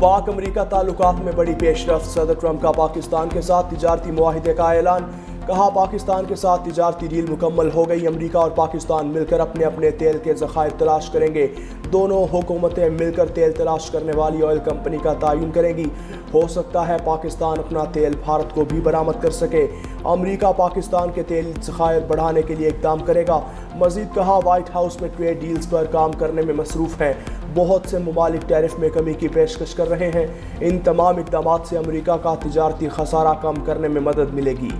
पाक अमरीका ताल्लुकात में बड़ी पेशरफ्त। सदर ट्रंप का पाकिस्तान के साथ तिजारती मुआहिदे का ऐलान। कहा, पाकिस्तान के साथ तिजारती डील मुकम्मल हो गई। अमरीका और पाकिस्तान मिलकर अपने अपने तेल के ज़खायर तलाश करेंगे। दोनों हुकूमतें मिलकर तेल तलाश करने वाली ऑयल कंपनी का तयन करेंगी। हो सकता है पाकिस्तान अपना तेल भारत को भी बरामद कर सके। अमरीका पाकिस्तान के तेल ज़खायर बढ़ाने के लिए इक़दाम करेगा। मज़ीद कहा, वाइट हाउस में ट्रेड डील्स पर काम करने में मसरूफ़ हैं। बहुत से ममालिक टैरिफ में कमी की पेशकश कर रहे हैं। इन तमाम इक़दाम से अमरीका का तिजारती खसारा कम करने में मदद मिलेगी।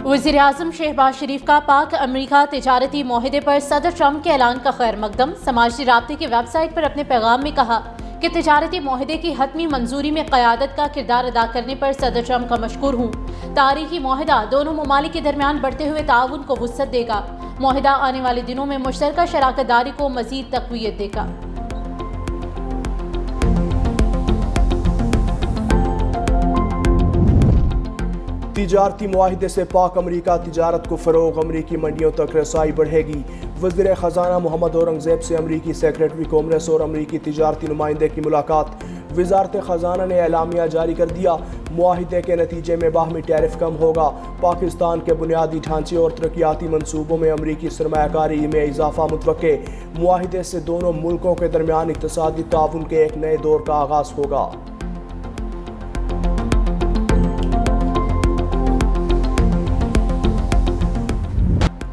वज़ीर-ए-आज़म शहबाज शरीफ का पाक अमरीका तिजारती मुआहिदे पर सदर ट्रंप के ऐलान का खैर मकदम। समाजी राब्ते की वेबसाइट पर अपने पैगाम में कहा कि तिजारती मुआहिदे की हतमी मंजूरी में क़यादत का किरदार अदा करने पर सदर ट्रंप का मशकूर हूँ। तारीखी मुआहिदा दोनों ममालिक के दरमियान बढ़ते हुए ताउन को वुसअत देगा। मुआहिदा आने वाले दिनों में मुश्तरका शराकत दारी को मज़ीद तक़वियत देगा। तिजारती मुआहिदे से पाक अमरीका तिजारत को फ़रोग़। अमरीकी मंडियों तक रसाई बढ़ेगी। वज़ीर ख़जाना मोहम्मद औरंगज़ेब से अमरीकी सेक्रेटरी कॉमर्स और अमरीकी तिजारती नुमाइंदे की मुलाकात। वज़ारत ख़जाना ने एलामिया जारी कर दिया। मुआहिदे के नतीजे में बाहमी टैरिफ कम होगा। पाकिस्तान के बुनियादी ढांचे और तरक्याती मनसूबों में अमरीकी सरमायाकारी में इजाफा मुतवक्के। मुआहिदे से दोनों मुल्कों के दरमियान इक़्तिसादी ताउन के एक नए दौर का आगाज़ होगा।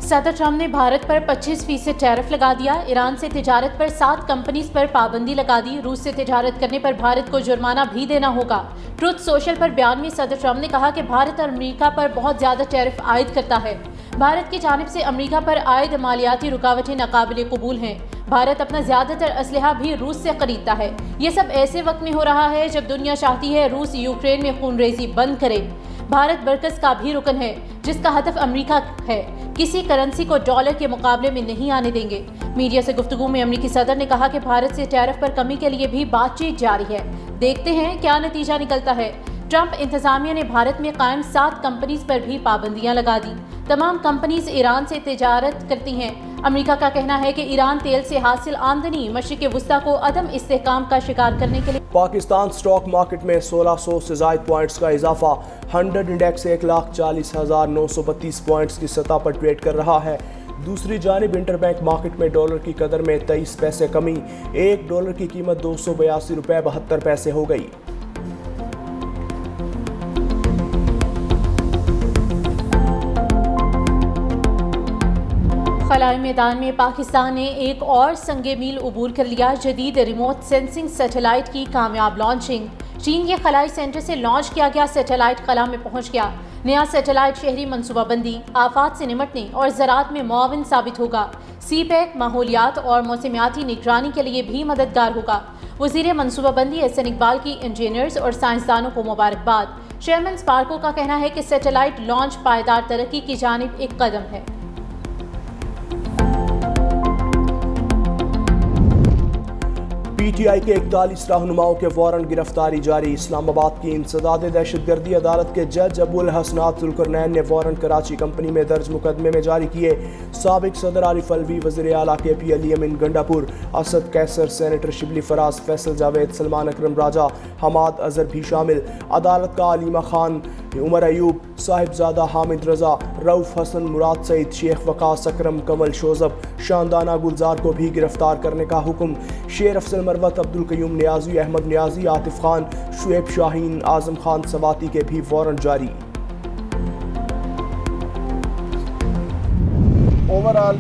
सदर ट्रंप ने भारत पर 25% टैरिफ लगा दिया। ईरान से तिजारत पर 7 कंपनीज पर पाबंदी लगा दी। रूस से तिजारत करने पर भारत को जुर्माना भी देना होगा। ट्रुथ सोशल पर बयान में सदर ट्रंप ने कहा कि भारत और अमरीका पर बहुत ज़्यादा टैरिफ आयद करता है। भारत की जानिब से अमरीका पर आयद मालियाती रुकावटें नाकाबिले कबूल हैं। भारत अपना ज़्यादातर असलहा भी रूस से खरीदता है। ये सब ऐसे वक्त में हो रहा है जब दुनिया चाहती है रूस यूक्रेन में खूनरेज़ी बंद करे। भारत बरकस का भी रुकन है जिसका हदफ अमरीका है। किसी करेंसी को डॉलर के मुकाबले में नहीं आने देंगे। मीडिया से गुफ्तगू में अमरीकी सदर ने कहा कि भारत से टैरिफ पर कमी के लिए भी बातचीत जारी है। देखते हैं क्या नतीजा निकलता है। ट्रंप इंतजामिया ने भारत में कायम 7 कंपनीज पर भी पाबंदियां लगा दी। तमाम कंपनीज ईरान से तिजारत करती हैं। अमरीका का कहना है कि ईरान तेल से हासिल आमदनी मशरिक़ वुस्ता को अदम इस्तेहकाम का शिकार करने के लिए। पाकिस्तान स्टॉक मार्केट में 1600 से ज़ायद पॉइंट्स का इजाफा। 100 इंडेक्स 1,40,932 पॉइंट्स की सतह पर ट्रेड कर रहा है। दूसरी जानिब इंटरबैंक मार्केट में डॉलर की कदर में 23 पैसे कमी। $1 की कीमत $282.72 हो गई। खलाई मैदान में पाकिस्तान ने एक और संगे मील उबूर कर लिया। जदीद रिमोट सेंसिंग सैटेलाइट की कामयाब लॉन्चिंग। चीन के खलाई सेंटर से लॉन्च किया गया सैटेलाइट खला में पहुंच गया। नया सैटेलाइट शहरी मनसूबाबंदी, आफात से निमटने और ज़राअत में मुआविन साबित होगा। सीपैक माहौलियात और मौसमियाती निगरानी के लिए भी मददगार होगा। वज़ीर मनसूबाबंदी एहसन इकबाल की इंजीनियर्स और साइंसदानों को मुबारकबाद। चेयरमैन स्पार्को का कहना है कि सैटेलाइट लॉन्च पायदार तरक्की की जानिब एक कदम है। PTI के 41 रहनुमाओं के वारंट गिरफ्तारी जारी। इस्लामाबाद की इंसदाद दहशतगर्दी अदालत के जज अबुल हसनात जुल्करनैन ने वारंट कराची कंपनी में दर्ज मुकदमे में जारी किए। साबिक सदर आरिफ अलवी, वज़ीर आला KP अली अमीन गंडापुर, असद कैसर, सेनेटर शिबली फराज, फैसल जावेद, सलमान अकरम राजा, हमाद अजहर भी शामिल। अदालत का अलीमा खान, उमर अयूब, साहिबजादा हामिद रजा, रऊफ हसन, मुराद सईद, शेख वकास, अकरम कमल शोजब, शानदाना गुलजार को भी गिरफ्तार करने का हुक्म। शेर अफसल मरवत, अब्दुल कयूम नियाजी, अहमद नियाजी, आतिफ खान, शुएब शाहीन, आजम खान सवाती के भी वारंट जारी। ओवरऑल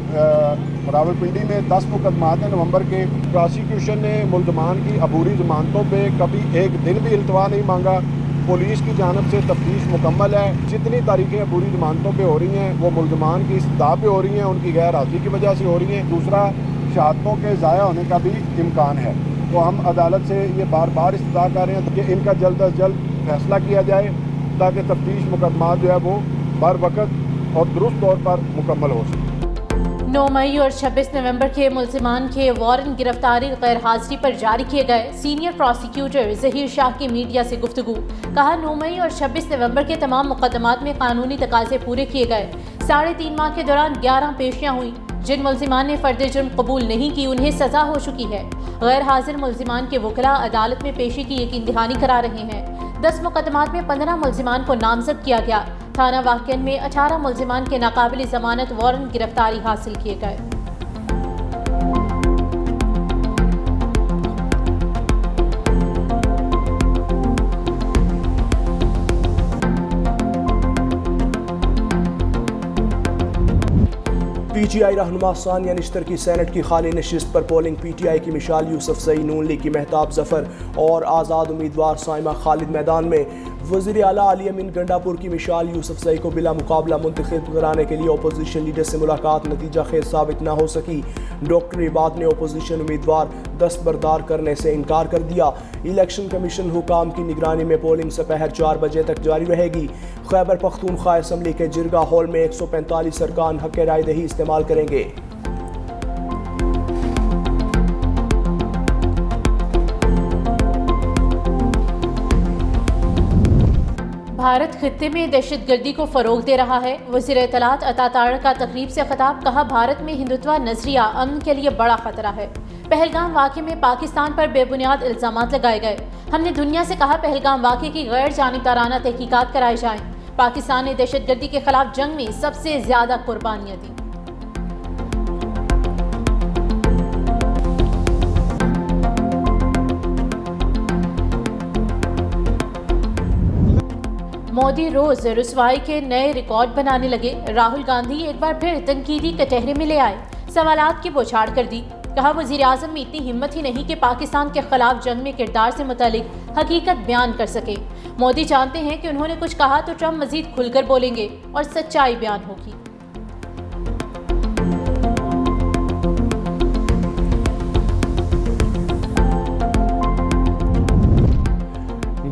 रावलपिंडी में 10 मुकदमात हैं नवंबर के। प्रोसिक्यूशन ने मुल्ज़मान की अबूरी ज़मानतों पे कभी एक दिन भी इल्तवा नहीं मांगा। पुलिस की जानब से तफ्तीश मुकम्मल है। जितनी तारीखें अबूरी ज़मानतों पे हो रही हैं वो मुल्ज़मान की इस्तदा पे हो रही हैं, उनकी गैर हाज़िरी की वजह से हो रही हैं। दूसरा, शहादतों के ज़ाया होने का भी इम्कान है। तो हम अदालत से ये बार बार इस्तदा कर रहे हैं कि इनका जल्द अज जल्द फैसला किया जाए ताकि तफ्तीश मुकदमा जो है वो बर वक़्त और दुरुस्त तौर पर मुकम्मल हो सके। 9 मई और 26 नवंबर के मुल्ज़िमान के वारंट गिरफ्तारी गैर हाजिरी पर जारी किए गए। सीनियर प्रोसिक्यूटर ज़हीर शाह की मीडिया से गुफ्तगू। कहा, 9 मई और 26 नवंबर के तमाम मुकदमात में कानूनी तकाज़े पूरे किए गए। 3.5 माह के दौरान 11 पेशियां हुई। जिन मुल्जिमान ने फर्द जुर्म कबूल नहीं की उन्हें सजा हो चुकी है। गैर हाजिर मुल्जिमान के वकला अदालत में पेशी की यकीन दहानी करा रहे हैं। 10 मुकदमात में 15 मुल्जिमान को नामजद किया गया। थाना वाक़िअन में 18 मुल्जिमान के नाकाबिल जमानत वारंट गिरफ्तारी हासिल किए गए। PTI रहनुमा सानिया निश्तर की सेनेट की खाली नशिस्त पर पोलिंग। PTI की मिशाल यूसुफजई, नून लीग की महताब जफर और आज़ाद उम्मीदवार साइमा खालिद मैदान में। वज़ीर आला अली अमीन गंडापुर की मिशाल यूसुफजई को बिला मुकाबला मुंतखब कराने के लिए अपोजिशन लीडर से मुलाकात नतीजा खेज साबित न हो सकी। डॉक्टर इबाद ने अपोजिशन उम्मीदवार दस्तबरदार करने से इनकार कर दिया। इलेक्शन कमीशन हुकाम की निगरानी में पोलिंग दोपहर 4 बजे तक जारी रहेगी। खैबर पख्तूनख्वा असम्बली के जिरगा हॉल में 145 अरकान हक़ राय दही इस्तेमाल करेंगे। भारत खित्ते में दहशतगर्दी को फरोग दे रहा है। वज़ीर इत्तलात अता तारड़ का तकरीब से खिताब, कहा भारत में हिंदुत्व नजरिया अमन के लिए बड़ा खतरा है। पहलगाम वाक़े में पाकिस्तान पर बेबुनियाद इल्ज़ामात लगाए गए। हमने दुनिया से कहा पहलगाम वाक़े की गैर जानिबदाराना तहकीकात कराई जाएं। पाकिस्तान ने दहशतगर्दी के खिलाफ जंग में सबसे ज्यादा कुर्बानियां दी। मोदी रोज रुसवाई के नए रिकॉर्ड बनाने लगे। राहुल गांधी एक बार फिर तनकीदी कटहरे में ले आए, सवालात की बौछार कर दी। कहा वज़ीर आज़म में इतनी हिम्मत ही नहीं कि पाकिस्तान के खिलाफ जंग में किरदार से मुतालिक हकीकत बयान कर सके। मोदी जानते हैं कि उन्होंने कुछ कहा तो ट्रंप मजीद खुलकर बोलेंगे और सच्चाई बयान होगी।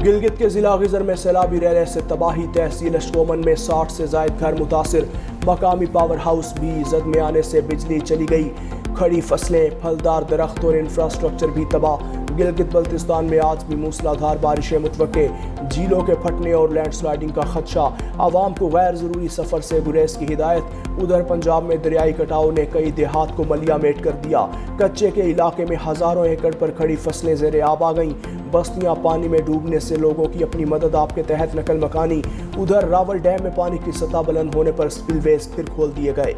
गिलगित के जिला गिजर में सैलाबी रहने से तबाही। तहसील अशकोमन में 60 से जायद घर मुतासिर। मकामी पावर हाउस भी जद में आने से बिजली चली गई। खड़ी फसलें, फलदार दरख्त और इंफ्रास्ट्रक्चर भी तबाह। गिलगित बल्तिस्तान में आज भी मूसलाधार बारिशें मुतवक्के। झीलों के फटने और लैंडस्लाइडिंग का खदशा। आवाम को गैर ज़रूरी सफ़र से गुरेज की हिदायत। उधर पंजाब में दरियाई कटाव ने कई देहात को मलियामेट कर दिया। कच्चे के इलाके में हज़ारों एकड़ पर खड़ी फसलें ज़ेरे आब आ गईं। बस्तियां पानी में डूबने से लोगों की अपनी मदद आप के तहत नकल मकानी। उधर रावल डैम में पानी की सतह बुलंद होने पर स्पिलवेज फिर खोल दिए गए।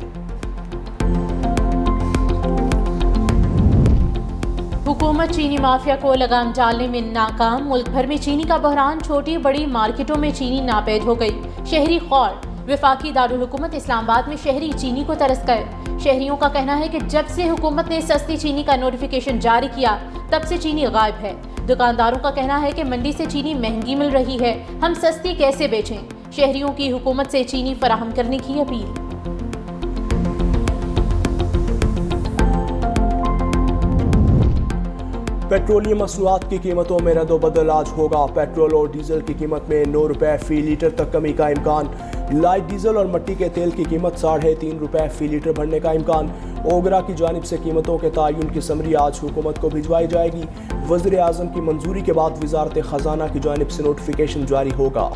हुकूमत चीनी माफिया को लगाम डालने में नाकाम। मुल्क भर में चीनी का बहरान, छोटी बड़ी मार्केटों में चीनी नापैद हो गई। शहरी खौर। वफाकी दारुल हुकूमत इस्लामाबाद में शहरी चीनी को तरस गए। शहरियों का कहना है कि जब से हुकूमत ने सस्ती चीनी का नोटिफिकेशन जारी किया तब से चीनी गायब है। दुकानदारों का कहना है कि मंडी से चीनी महंगी मिल रही है, हम सस्ती कैसे बेचें। शहरियों की हुकूमत से चीनी फराहम करने की अपील। पेट्रोलियम मसनूआत की कीमतों में रद्दोबदल आज होगा। पेट्रोल और डीजल की कीमत में 9 रुपए फी लीटर तक कमी का इम्कान। लाइट डीजल और मट्टी के तेल की कीमत 3.5 रुपए फी लीटर बढ़ने का इम्कान। ओगरा की जानिब से कीमतों के तयन की समरी आज हुकूमत को भिजवाई जाएगी। वज़ीर आज़म की मंजूरी के बाद वज़ारत ख़जाना की जानिब से नोटिफिकेशन जारी होगा।